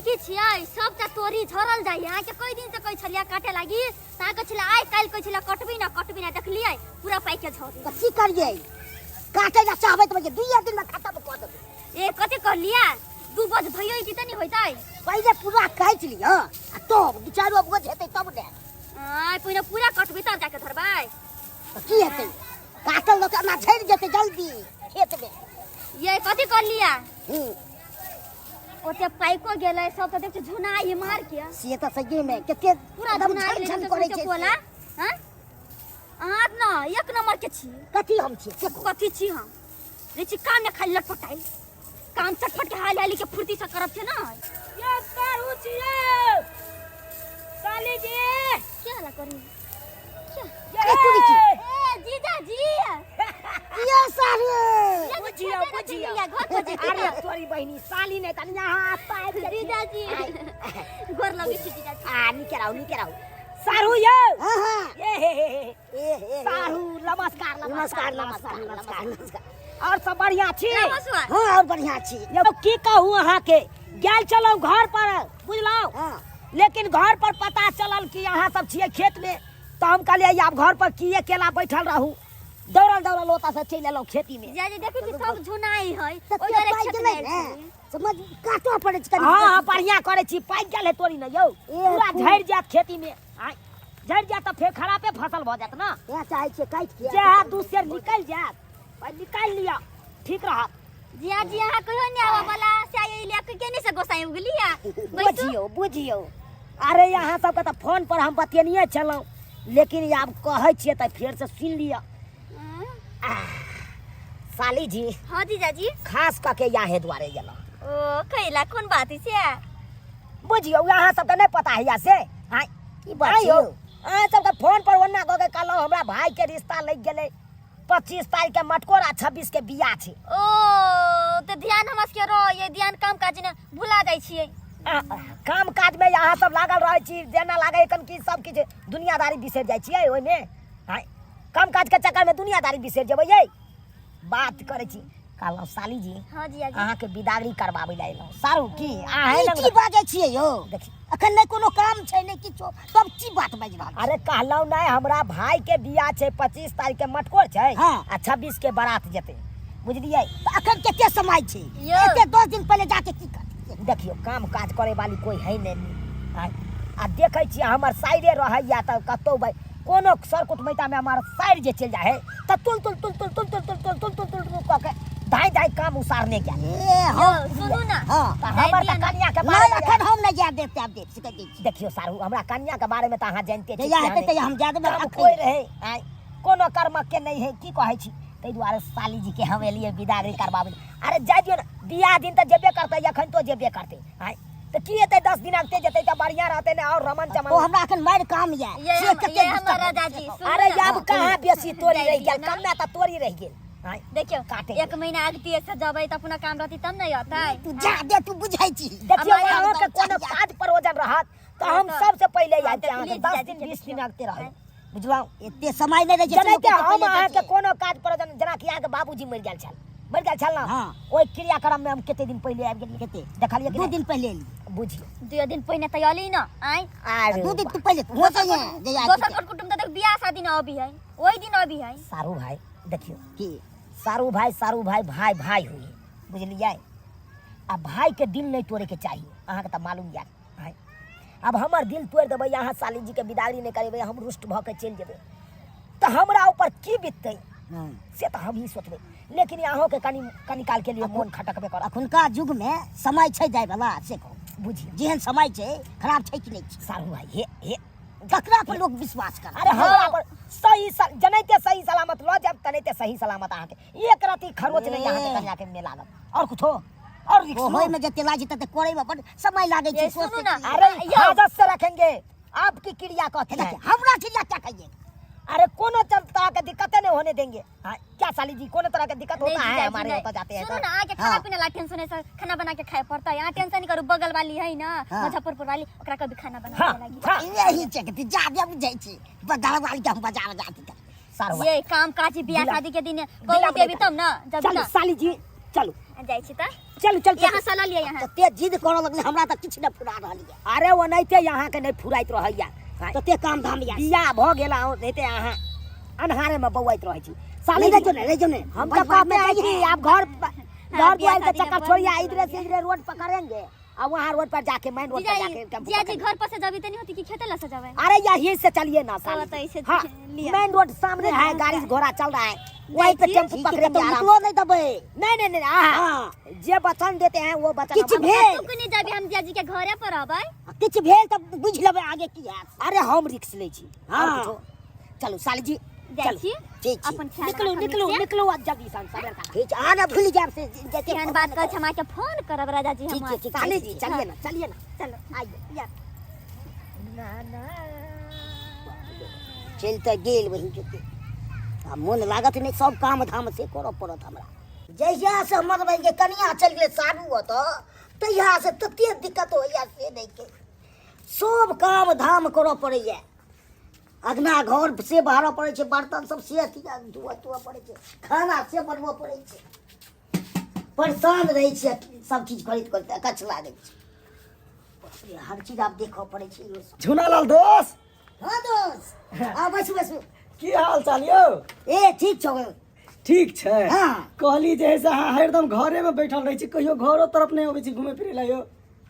की छियै सब त तोरी झरल जाय यहाँ के कोई दिन से कोई छलिया काटे लागी ता के छला आइ काल कोई छला कटबी ना देखलियै पूरा पाई के झर की करियै काटे ना चाहबै त बजे 2 दिन में खत्म कर देबै ए कते कर लिया 2 बज भइयो कि त नि होइतै पहिले पूरा काट लियो आ तो 2-4 बोझ हेतै तब ने आ पहिने पूरा कटबी तब जाके धरबै त की हेतै काटल लोक ना झड़ जेतै जल्दी खेत में ये कते कर लिया ओते पाइको गेलै सब त देख झुनाई मार के से त सही में केते पूरा झुनाई छन करे छै कोला हां आत न एक नंबर के छी कथी हम छी से कथी छी हम रे छी काम में खाली लटपटाई काम चटपट के हाल हाली के फुर्ती से करब छे ना ये करू छिए साली जी क्या ला करी अरे कुड़ी की ए जीजा जी ये सारे बुझियो घर को जी अरे तोरी बहिनी साली ने तनी यहाँ पाए जीजा जी गोर लगे छी जीजा जी आ निकराऊ सारू यो हां हां ए सारू नमस्कार और सब बढ़िया छी नमस्कार हां और बढ़िया छी यो की कहूं अहाँ के गेल चलो घर पर बुझलौ हां लेकिन घर पर पता चलल कि अहाँ सब छिए खेत में तो हम कहलिए आब घर पर की अकेला बैठल रहू दौड़ल लोता से चल एलौ खेती में जीजा जी देखी कि सब झुनाई है ओइ ओइ पाई खेत गेलै में ने समझ काटो पड़े छै हां बढ़िया करे छी पाई गेल है तोरी न यौ पूरा झड़ जात खेती में झड़ जात त फेर खराबे फसल भ जात ना या चाहे छै काट के जे दू सेर निकल जात भाई निकाल लिया ठीक रहत जिया जी यहाँ कहियो नहीं आवा वाला से आई ले के केनी से गोसाई उगलिया बुझियो अरे यहाँ सबके त फोन पर हम बतेनिए चलौ लेकिन आब कहै छिए त फेर से सुन लिया साली जी हां जीजा जी खास कके याहे द्वारे गेला ओ कैला कोन बात से बुझियो यहाँ सबके नहीं पता है या से हां की बात छै अहाँ सबके फोन पर ओन्ना कह के कहलौ हमरा भाई के रिश्ता लग गेलै 25 तारीख के मटकोर आ 26 के बियाह छै ओ तो ध्यान हमस के रो ये ध्यान काम काज ने भुला जाय छियै काम काज में यहाँ सब लागल रहे छी जेना लागे कन की सब किछ दुनियादारी बिसर जाय छियै ओइ में हां काम काज के चक्कर में दुनियादारी बिसर जेबै ये बात करे छी कहलौ साली जी हां जी अहाँ के बिदागरी करबाबै ला एलौ सारू की आहे लंग की बाजे छियै यो देखी अखन नहीं कोनो काम छै नहीं किछो तब की बात बाज रहल अरे कहलौ नहीं हमरा भाई के बियाह छै 25 तारीख के मटकोर छै हाँ। आ 26 के बारात जेते बुझलियै तो अखन केते समय छै यो। एते 10 दिन पहले जाके की कर देखियो काम काज करे वाली कोई है नहीं आ देखे छी हमर साइडे रहैया त कतौ भाई कोनो सरकुट मैटा में हमार साइड जे चल जाए त तुल क के धाई काम उसारने क्या ए यो हम सुनू ना हां त हमर त कन्या के नहीं बारे में अखन हम नहीं जा देते आप देख सकै छी देखियो सारू हमरा कन्या के बारे में त अहाँ जानते छी जया हेतै त हम जा देबै काम कोई रहे आय कोनो कर्म के नहीं है की कहै छी तै दुआरे साली जी के हम एलिए बिदागरी करबाबै अरे जाय दियो ना बियाह दिन त जेबे करतै अखन तो जेबे करतै आय त की हेतै 10 दिन आगते जेतै त बढ़िया रहतै ने और रमन चमन तो हमरा अखन मार काम या ये हमारा दादी अरे अब कहां बेसी तोरी रह गेल कन्या त तोरी रह गेल आय देखियो काटे एक महीना आगती से जबै त अपना काम रहती तब नहीं होतै तू जा दे तू बुझाई छी देखियो हमारे अहाँ के कोनो काज प्रयोजन रहत त हम सबसे पहले हाँ, आते तो अहाँ के प्लीज 10 जाके दिन 20 दिन देखियो। आगते रहे बुझलौ एते समय नहीं रहे जने के हम अहाँ के कोनो काज प्रयोजन जेना कि अहाँ के बाबूजी मर गेल छल ना हाँ। ओइ क्रियाक्रम में हम केते दिन पहले आबि गेलिए केते देखलिए 2 दिन पहले बुझियो 2 दिन पहिने तैयारी न आइ आर 2 दिन तू पहले हो जाए जया दोसर कर कुटुम त देख बियाह शादी न अभी है ओई दिन अभी है सारू भाई देखियो की सारू भाई भाई हुई बुझलिए आ भाई के दिल नहीं तोड़े के चाहिए अहाँ के त मालूम या है अब हमर दिल तोड़ देबै यहाँ साली जी के बिदागरी नहीं करेबै हम रुष्ट भ के चल जेबै त हमरा ऊपर की बीततै से त हम ही सोचबै लेकिन अहाँ के कनी काल के लिए मन खटकबे कर अखुनका युग में समय छै जाय वाला से कहू बुझियो जेहन समय छै खराब छै कि नहीं छै सारू भाई हे ककरा पर लोग विश्वास कर अरे हमरा पर जनैते सही सलामत लो जब तनैते सही सलामत अहाँ के एक राती खरोच नहीं अहाँ के कन्या के में लागत और कुछ हो और रिक्स होय में जते लाजी तते करे में बड़ समय लागे छै सुनू ना अरे हिफाजत से रखेंगे आपकी क्रिया कहती है हमरा ठिला क्या कहिए अरे कोनो तरह के दिक्कतें नहीं होने देंगे हाँ क्या साली जी कोनो तरह के दिक्कत होता है हमारे होता जाते हैं सुनो ना आके खाना पीना ला टेंशन है खाना बना के खाए पड़ता है यहाँ टेंशन नहीं करू बगल वाली है ना मुजफ्फरपुर वाली ओकरा कभी खाना बना के लागी यही चकती ज्यादा बुझाई छी बगल वाली के हम बाजार जाती कर ये काम काज बियाह शादी के दिन कहू देबी तब ना जब चलो साली जी चलो जाई छी त चल चल चल। यहाँ सला लिया यहाँ तो ते जिद करऽ लगले हमरा त किछ न फुरा रहली है। अरे वो नहीं थे यहाँ के नहीं फुराइत रहैया तो ते काम धाम या बिया भ गेला होते यहाँ अन्हारे में बौआइत रहै छी साली ले जो ने ले जो ने हम तो कहते हैं कि आप घर बियाह द्वार का शादी में चक्कर छोड़िए इधर से इधर रोड पकड़ेंगे और वहाँ रोड पर जाके मेन रोड पर जाके टेम्पो जिया जी पकड़ेंगे। घर पर से जबी त नहीं होती कि खेते ला सजावे अरे यहीं से चलिए ना तो साली ऐसे हाँ लिया। मेन रोड सामने है गाड़ी घोड़ा चल रहा है वहीं पे टेम्पो ठीक है पकड़ेंगे तो आराम निकलो नहीं दबे से। नहीं हाँ हां जे वचन देते हैं वो वचन किछ हम- भेल तू नहीं जाबी हम जिया जी के घरे पर आबै किछ भेल त बुझ लेबे आगे की है। अरे हम रिक्स ले छी हाँ। और कुछो। चलो साली जी जाई चलो छी ठीक छी अपन ख्याल निकलो रखब निकलो नीक से। निकलो आज जल्दी सन सवेर का ठीक आना भूल जाब से जैसे एहन बात कर छमा के फोन करब राजा जी ठीक हम है ठीक साली है जी चलिए ना चलो आइए या चल त गेल वही के आ मन लागत नहीं सब काम धाम से करऽ पड़त हमरा। जहिया से हमर भाई के कनिया चल गेले साडू होत तहिया से तते दिक्कत होइया से नहीं के सब काम धाम करऽ पड़ैया। अगना घर से बाहर पड़े छे बर्तन सब से धुआ पड़े छे खाना से बनबऽ पड़े छे परेशान रही छे सब चीज खरीद करते कच लागे छे हर चीज आप देखऽ पड़े छे। झुनालाल दोस्त हाँ दोस्त आ बसु बसु की हाल चाल यौ ए ठीक छौ ठीक छै हाँ कहली जे है से अहाँ हरदम घरे में बैठल रहे छी कहियो घरो तरफ नहीं अबै छी घूमे फिरे ला यौ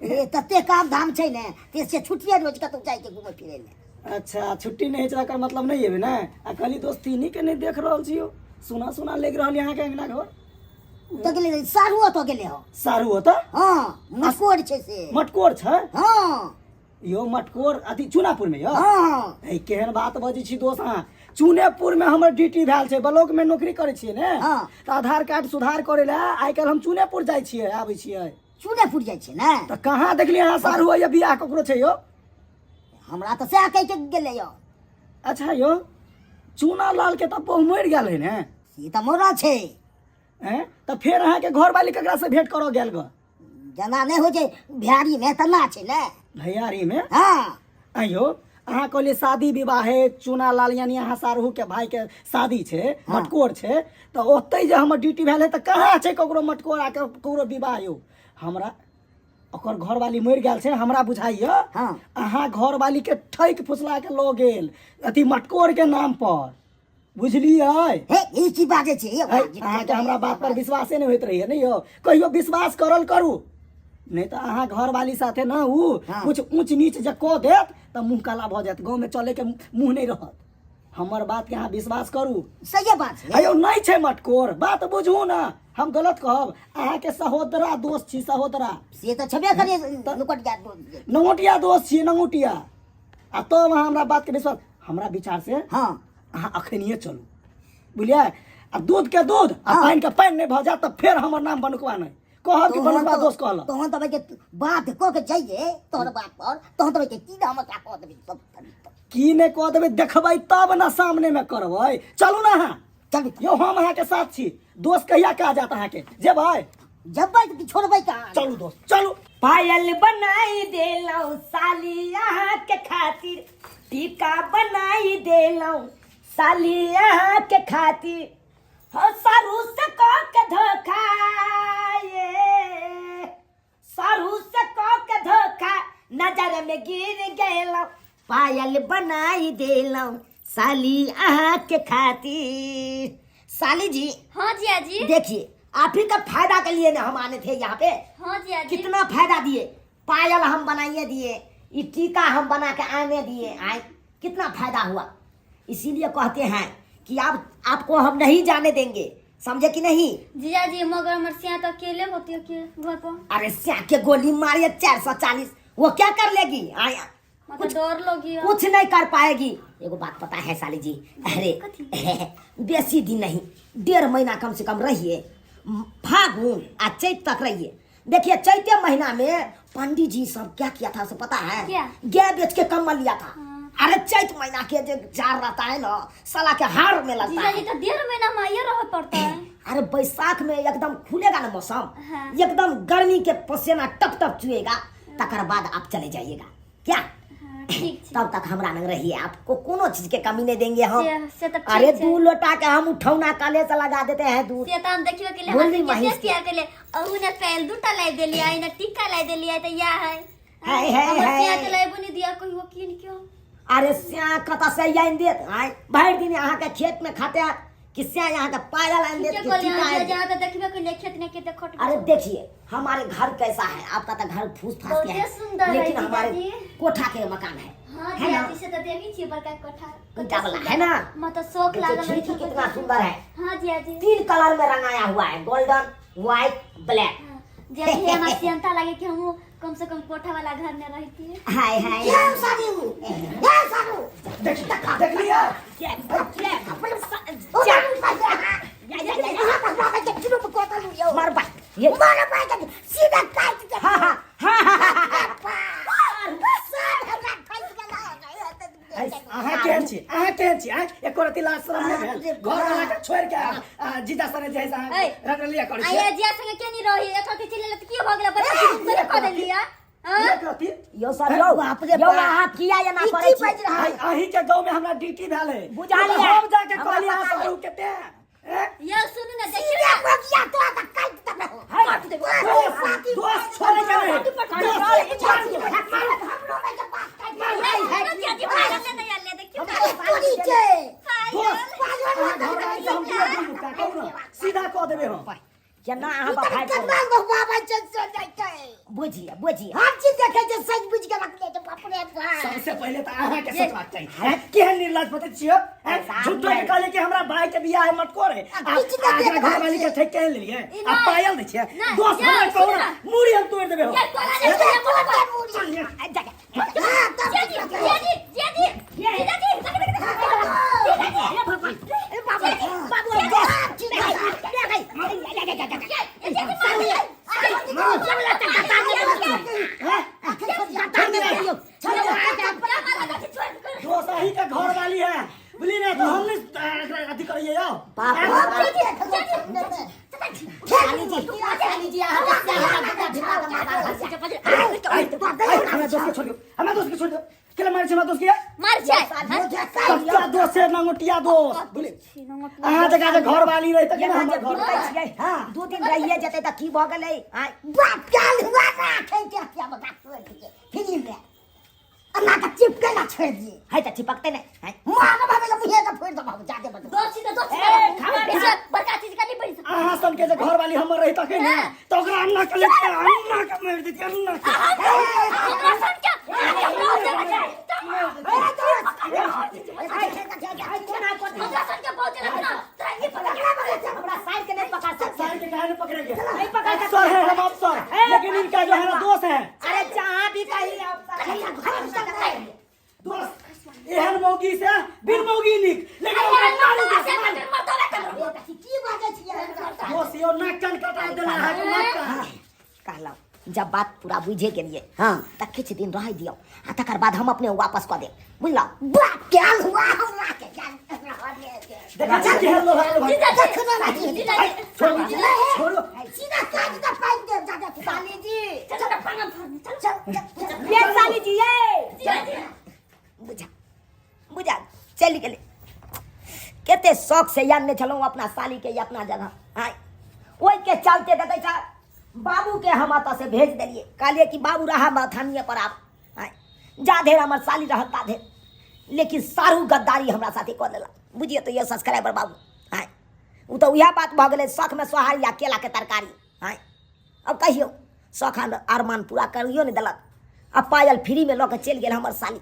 ए तते काम धाम छै ने तेसे छुट्टिया रोज कतौ जाय के घूमे फिरे ले। अच्छा छुट्टी नहीं है कर मतलब नहीं है ना आ कहली दोस्त तीनी के नहीं देख रहल छी यौ सुना सुना लग रहल यहाँ के अंगना घर तो गेले सारुओ तो गेले हो सारू होता हां मकोड़ छै से मटकोर छै हां यो मटकोर अथी चुनापुर में यौ हां ए केहन बात बजै छी दोस्त अहाँ चुनेपुर में हमर ड्यूटी भेल छै ब्लॉक में नौकरी करे छियै ने हाँ। तऽ आधार कार्ड सुधार करे ला आइ काल्हि हम चुनेपुर जाइ छियै आबै छियै चुनेपुर जाय छै ने तऽ कहाँ देखलियै अहाँ सारू या बियाह ककरो छै यौ हमरा तो से कह के गेले यो अच्छा यौ चूना लाल के तऽ बहु मरि गेल है ने ई त मोरा छै हैं तऽ फेर अहाँके घर वाली ककरा से भेंट करऽ गेल ग जना नहीं हो छै बिहारी में तना छै ने भैयारी में हां आइयो अहाँ कहलिए शादी विवाह है चूना लाल यानी अहाँ सारू के भाई के शादी छै हाँ। मटकोर छै तऽ ओतै जे हमर ड्यूटी भेल है तऽ कहाँ छै ककरो मटकोर आ ककरो विवाह यौ हमरा ओकर घरवाली मरि गेल छै हमरा बुझाइए हाँ। अहाँ घरवाली के ठैक फुसला के लऽ गेल अथी मटकोर के नाम पर बुझलियै हे ई की बाजे छै ये अहाँके हमरा बात पर विश्वासे नहीं होइत रहिए नहीं यौ कहियो विश्वास करल करू नहीं तो अहाँ घरवाली साथे ना उ हाँ। कुछ ऊंच नीच जे कह देत तऽ मुँह काला भऽ जायत गाँव में चले के मुँह नहीं रहत हमर बात के अहाँ विश्वास करू सही बात छै अयो नहीं छै मटकोर बात बुझू ना हम गलत कहब अहाँके सहोदरा दोस्त छी सहोदरा से तो छबे करे नुकट जा नंगोटिया दोस्त छी नंगोटिया आ तो अहाँ हमरा बात के विश्वास हमरा विचार से हां अहाँ अखनिए चलू बुझलियै आ दूध के दूध आ हाँ। पानि के पानि नहीं भऽ जात तऽ फेर हमर नाम बनकुआ नहीं कहब कि बनकुआ दोस्त कहलक तो हम तो के बात को के जाइए तोहर बात पर तो हम तो के की हम का कह देबे सब की नहीं कह देबै देखबै तब ना सामने में करबै चलू ना अहाँ चल यौ हम अहाँके साथ छी दोस्त कहिया कहा जात अहाँके जेबै जब भाई तो छोड़बै का चलू दोस्त चलू पायल बनाई देलौ साली यहाँ के खातिर टीका बनाई देलौ साली यहाँ के खातिर हो सारू से कह के धोखा ये सारू से कह के धोखा नजर में गिर गेलौ पायल बनाई देलौ साली यहाँ के खातिर साली जी हाँ जिया जी देखिए आप ही का फायदा के लिए ना हम आने थे यहाँ पे हाँ जिया जी कितना फायदा दिए पायल हम बनाइए दिए ये टीका हम बना के आने दिए आए कितना फायदा हुआ इसीलिए कहते हैं कि आपको हम नहीं जाने देंगे समझे कि नहीं जिया जी मगर मरसिया तो अकेले होती है के घर पर अरे स्या के गोली मारिए 440 वो क्या कर लेगी आया मतलब डर लोगी हो। कुछ नहीं कर पाएगी एगो बात पता है साली जी अरे बेसी दिन नहीं 1.5 महीना कम से कम रहिए फागुन आ चैत तक रहिए देखिए चैते महीना में पंडित जी सब क्या किया था उसे पता है क्या? गाय बेच के कम्बल लिया था हाँ। अरे चैत महीना के जो जार रहता है ना साला के हार में लगता जिया जी है तो 1.5 महीना में आइए रह पड़ता है अरे बैसाख में एकदम खुलेगा ना मौसम हाँ। एकदम गर्मी के पसीना टप टप चुएगा तकर बाद आप चले जाइएगा क्या हाँ, ठीक छै तब तक हमरा नहीं रहिए आपको कोनो चीज के कमी नहीं देंगे हम से तो ठीक अरे छै। 2 लोटा के हम उठौना काले से लगा देते हैं दूध से तो हम देखियो के लिए बोली हम महेश कैसे किया के लिए अहुने पहल दूटा लाई देली आई ना टिक्का लाई देली आई त या है हाय, हाय, हमर हाय। सिया के लाइबो नहीं दिया कोई वकील क्यों अरे स्या कता से आइन देत आय भर दिन यहाँ के खेत में खाते कि स्या यहाँ के पायल आइन देत के कि कोली टीका आइन जा देत। जा त देखबे कोई ले खेत ने के देखट अरे देखिए हमारे घर कैसा है, आपका तो घर फूस फास के बहुते सुंदर है लेकिन हमारे जीजाजी। कोठा के मकान है हां है ना? जी से त देवी छी बड़का कोठा ईंटा वाला है ना? मत शौक देखिए लागल खिड़की कितना सुंदर है, हां जी जी 3 कलर में रंगाया हुआ है, गोल्डन, व्हाइट, ब्लैक। जे भी हमार सियंता लागे कि हम कम से कम कोठा वाला घर में रहती है हाय हाय क्या सारू क्या सारू देख लिया मार बा ये मारा पाए सीधा काट के हाँ हाँ अहाँ केहन छी आय एको रति लाज शरम नहि भेल घर वाला के छोड़ के जीजा सने जैसा ए, रगड़ लिया कर आया जिया संगे के नहीं रही एक अथी चले त की भ गेल बच्चा कर देलिया हां यो सर यो यो अहाँ किया या ना करे छी अही के गांव में हमरा ड्यूटी भेल है बुझा लिया। हम जाके हमरा कहलिया पता सब केते ये सुन ना देखिए दोस्त छोड़े के नहीं सीधा कह देबे हम केना अहाँ बफाइ बुझिए बुझिए सबसे पहले तो अहाँ के सोचबाक चाहिए केहन निर्लज पते छियो झूठो के कहले कि हमरा भाई के बियाह है मत करे आगरा घर वाली के ठेक के लिए आ पायल दे छिए दोस्त हमरा कहू मुड़ी हम तोड़ देबे हो दोस्त अही के घर वाली है बोली ना तो हम नहीं अथी करिए आओ हमरा दोस्त के छोड़ दो हमरा दोस्त के छोड़ दो केला मारे छै हमरा दोस्त के मार जाए सबका दोस्त है नंगोटिया दोस्त बोले अहाँ जगह के घर वाली रही त केना हमर घर बोलै छियै हाँ 2 दिन रहिए जेतै त की भ गेलै आय छोड़ दिए है त चिपकते नहीं है मारा बाबा ला मुहे का फोड़ दो बाबू जाके बता दोस्ती तो दोस्ती बड़का चीज का नहीं पड़ी सकती अहाँ सन के जे घर वाली हमर रही तके ना तो ओकरा अन्ना के लेके अन्ना के मार देती अन्ना के हमरा सन क्या हमरा सन क्या बहुत जगह ना तरंगी पकड़ हमरा साइड के नहीं पका सकते साल के काहे पकड़ेंगे नहीं पकड़ सकते। अफसर है हम अफसर लेकिन इनका जो है ना दोस्त है अरे जहाँ भी कहीं आप दोस्त एहन मौगी से बिन मौगी निक लेकिन ओकरा मारी दे दोस्त यो नाक कान कटा देना है कि नाक का कहला जब बात पूरा बुझे के लिए हाँ तक किछ दिन रह दियो आ तकर बाद हम अपने वापस कर दे बुझला क्या हुआ हमरा के देखा छी केहन लोग छोड़ो सीधा काट के पाइन दे जाके साली जी ये साली जी ये बुझा बुझा चली गेले केते शौक से याद ने चलो अपना साली के अपना जगह आय ओई के चलते देखै छ बाबू के हम अत से भेज देलिए कहलिए कि बाबू रहा थानिए पर आप आय जा धेर हमर साली रहता थे लेकिन सारू गद्दारी हमरा साथे कर देला बुझिए तो ये सब्सक्राइबर बाबू आय उ तो यह बात भ गेलै शौक में सोहारी या केला के तरकारी आय अब कहियो शौक अरमान पूरा करियो ने देलक अब पायल फ्री में लऽ के चलि गेल हमर साली